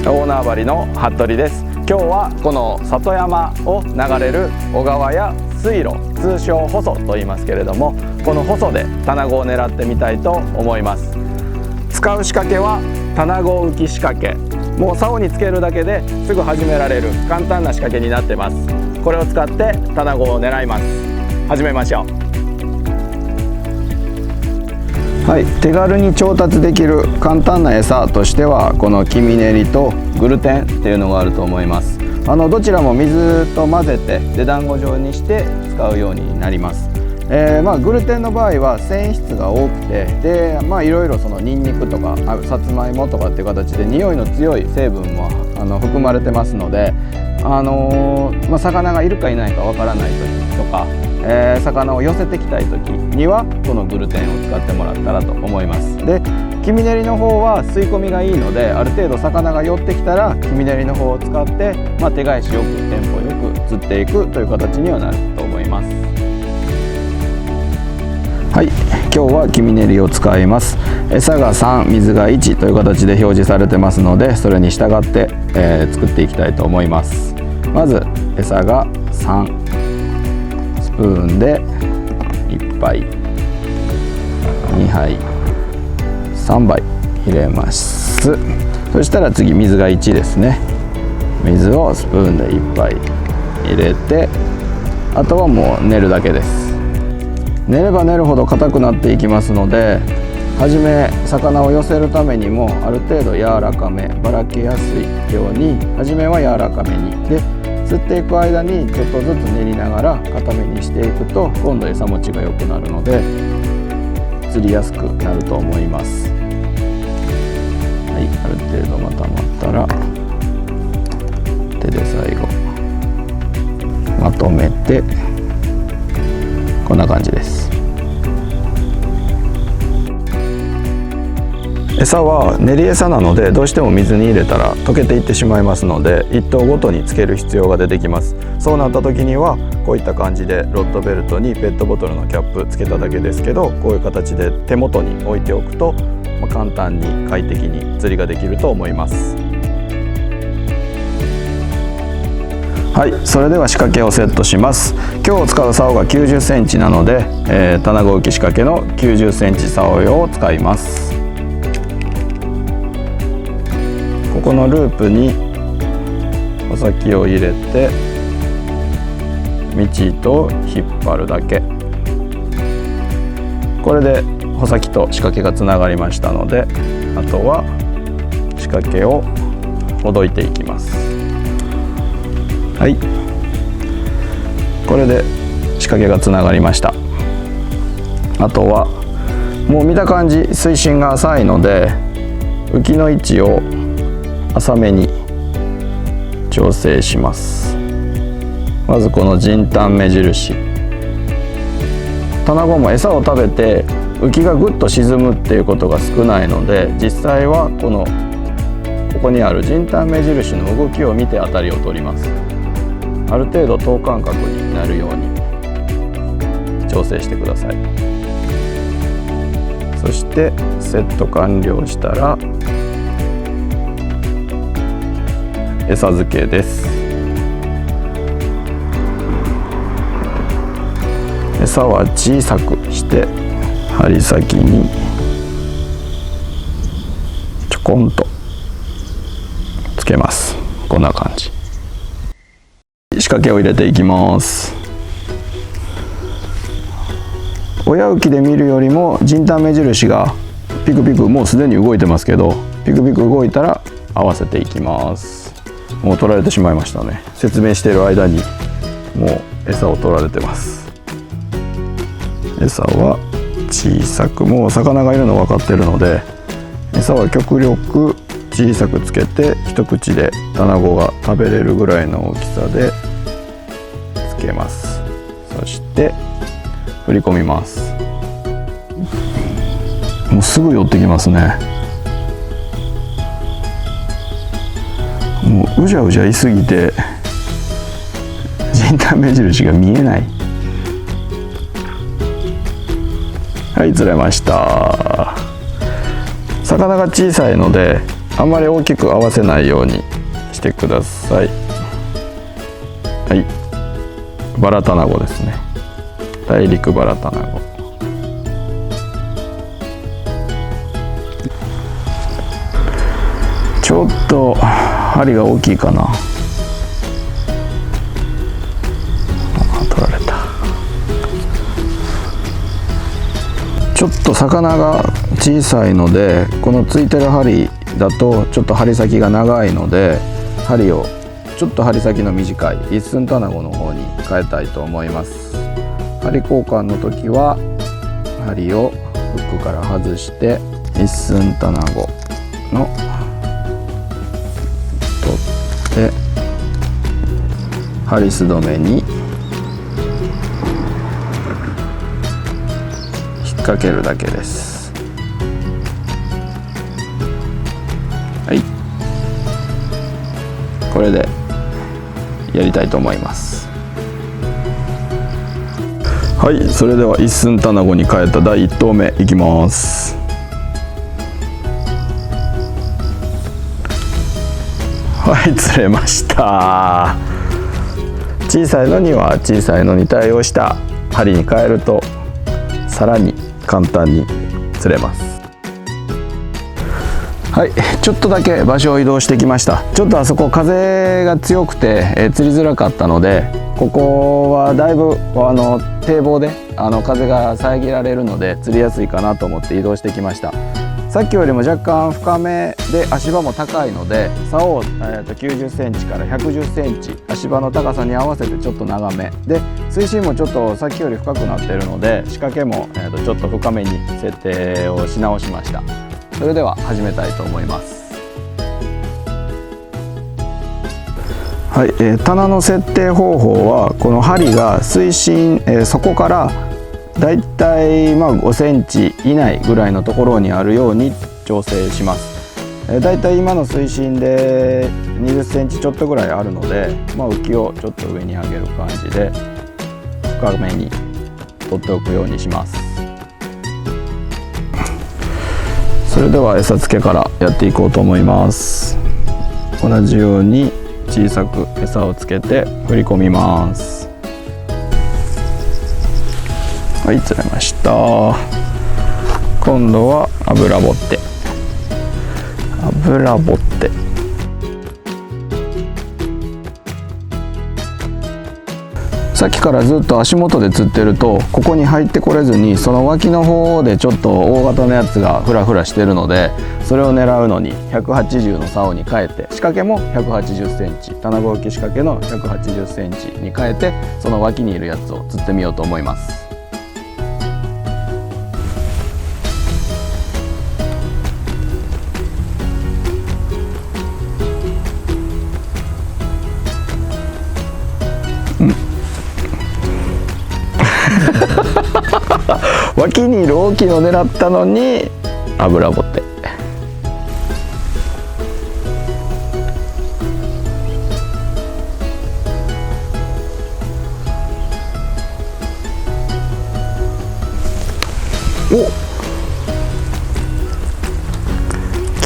大縄張りの服部です。今日はこの里山を流れる小川や水路、通称細と言いますけれども、この細でタナゴを狙ってみたいと思います。使う仕掛けはタナゴ浮き仕掛け。もう竿につけるだけですぐ始められる簡単な仕掛けになってます。これを使ってタナゴを狙います。始めましょう。はい、手軽に調達できる簡単な餌としてはこの黄身練りとグルテンっていうのがあると思います。どちらも水と混ぜて出団子状にして使うようになります。グルテンの場合は繊維質が多くて、でいろいろそのニンニクとかさつまいもとかっていう形で匂いの強い成分も含まれてますので、魚がいるかいないかわからない時とか、魚を寄せてきたい時にはこのグルテンを使ってもらったらと思います。で、黄身練りの方は吸い込みがいいので、ある程度魚が寄ってきたら黄身練りの方を使って、手返しよくテンポよく釣っていくという形にはなると思います。はい、今日は黄身練りを使います。餌が3、水が1という形で表示されてますので、それに従って、作っていきたいと思います。まず餌が3、スプーンで1杯、2杯、3杯入れます。そしたら次水が1ですね。水をスプーンで1杯入れて、あとはもう練るだけです。練れば練るほど硬くなっていきますので、初め魚を寄せるためにもある程度柔らかめ、ばらけやすいように初めは柔らかめに、で釣っていく間にちょっとずつ練りながら硬めにしていくと、今度餌持ちが良くなるので釣りやすくなると思います。はい、ある程度まったら手で最後まとめて、こんな感じです。餌は練り餌なので、どうしても水に入れたら溶けていってしまいますので、1頭ごとにつける必要が出てきます。そうなった時にはこういった感じでロッドベルトにペットボトルのキャップつけただけですけど、こういう形で手元に置いておくと、簡単に快適に釣りができると思います。はい、それでは仕掛けをセットします。今日使う竿が90センチなので、タナゴ浮き仕掛けの90センチ竿用を使います。ここのループに穂先を入れて、道糸を引っ張るだけ。これで穂先と仕掛けがつながりましたので、あとは仕掛けをほどいていきます。はい、これで仕掛けがつながりました。あとはもう見た感じ水深が浅いので、浮きの位置を浅めに調整します。まずこの人丹目印、タナゴも餌を食べて浮きがぐっと沈むっていうことが少ないので、実際はここにある人丹目印の動きを見て当たりを取ります。ある程度等間隔になるように調整してください。そしてセット完了したら餌付けです。餌は小さくして針先にちょこんとつけます。こんな感じ。仕掛けを入れていきます。親浮きで見るよりも人丹目印がピクピク、もうすでに動いてますけど、ピクピク動いたら合わせていきます。もう取られてしまいましたね。説明している間にもう餌を取られてます。餌は小さく、もう魚がいるの分かってるので、餌は極力小さくつけて、一口でタナゴが食べれるぐらいの大きさでつけます。そして振り込みます。もうすぐ寄ってきますね。もううじゃうじゃいすぎて人丹目印が見えない。はい、釣れました。魚が小さいのであんまり大きく合わせないようにしてください。はい、バラタナゴですね。大陸バラタナゴ。ちょっと針が大きいかな。取られた。ちょっと魚が小さいので、このついてる針だとちょっと針先が長いので、針をちょっと針先の短い一寸タナゴの方に変えたいと思います。針交換の時は針をフックから外して一寸タナゴの取って針す止めに引っ掛けるだけです。はい、これでやりたいと思います。はい、それでは一寸タナゴに変えた第1投目いきます。はい、釣れました。小さいのには小さいのに対応した針に変えるとさらに簡単に釣れます。はい、ちょっとだけ場所を移動してきました。ちょっとあそこ風が強くて、釣りづらかったので、ここはだいぶ堤防で風が遮られるので釣りやすいかなと思って移動してきました。さっきよりも若干深めで足場も高いので、竿を90センチから110センチ、足場の高さに合わせてちょっと長めで、水深もちょっとさっきより深くなっているので、仕掛けもちょっと深めに設定をし直しました。それでは始めたいと思います。はい、棚の設定方法は、この針が水深、底からだいたい5センチ以内ぐらいのところにあるように調整します。だいたい今の水深で20センチちょっとぐらいあるので、浮きをちょっと上に上げる感じで深めに取っておくようにします。それでは餌付けからやっていこうと思います。同じように小さく餌をつけて振り込みます。はい、釣れました。今度は油ぼって。さっきからずっと足元で釣ってると、ここに入ってこれずに、その脇の方でちょっと大型のやつがフラフラしてるので、それを狙うのに180の竿に変えて、仕掛けも180センチ、タナゴ浮き仕掛けの180センチに変えて、その脇にいるやつを釣ってみようと思います。脇にいる大きいのを狙ったのに油ぼって。お、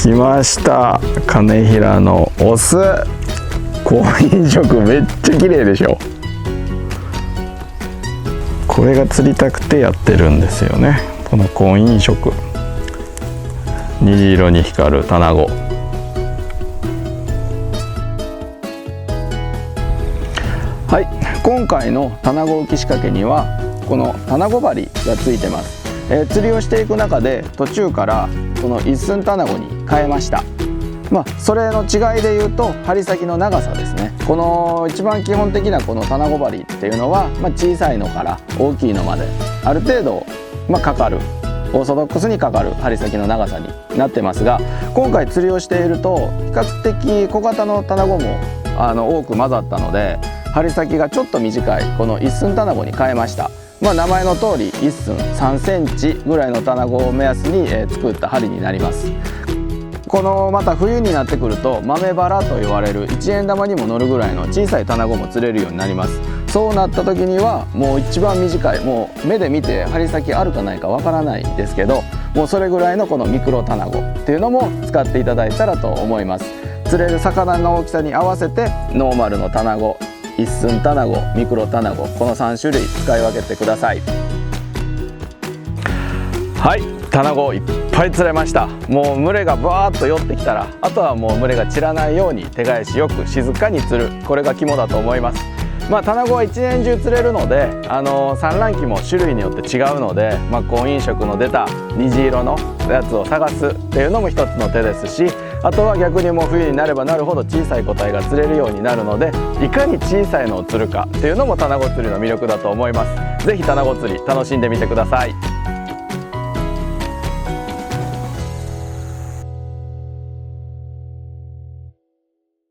来ました。金平のオス。婚姻色めっちゃ綺麗でしょ。これが釣りたくてやってるんですよね。この婚姻色、虹色に光るタナゴ。はい、今回のタナゴ浮き仕掛けにはこのタナゴ針がついてます。釣りをしていく中で途中からこの一寸タナゴに変えました。それの違いで言うと針先の長さですね。この一番基本的なこのタナゴ針っていうのは、小さいのから大きいのまである程度、かかるオーソドックスにかかる針先の長さになってますが、今回釣りをしていると比較的小型のタナゴも多く混ざったので、針先がちょっと短いこの一寸タナゴに変えました。名前の通り一寸3センチぐらいのタナゴを目安に作った針になります。このまた冬になってくると豆バラと言われる1円玉にも乗るぐらいの小さいタナゴも釣れるようになります。そうなった時にはもう一番短い、もう目で見て針先あるかないかわからないですけど、もうそれぐらいのこのミクロタナゴっていうのも使っていただいたらと思います。釣れる魚の大きさに合わせてノーマルのタナゴ、一寸タナゴ、ミクロタナゴ、この3種類使い分けてください。はい、タナゴいっぱい釣れました。もう群れがバーッと寄ってきたら、あとはもう群れが散らないように手返しよく静かに釣る、これが肝だと思います。タナゴは一年中釣れるので、産卵期も種類によって違うので、婚姻色の出た虹色のやつを探すっていうのも一つの手ですし、あとは逆にもう冬になればなるほど小さい個体が釣れるようになるので、いかに小さいのを釣るかっていうのもタナゴ釣りの魅力だと思います。是非タナゴ釣り楽しんでみてください。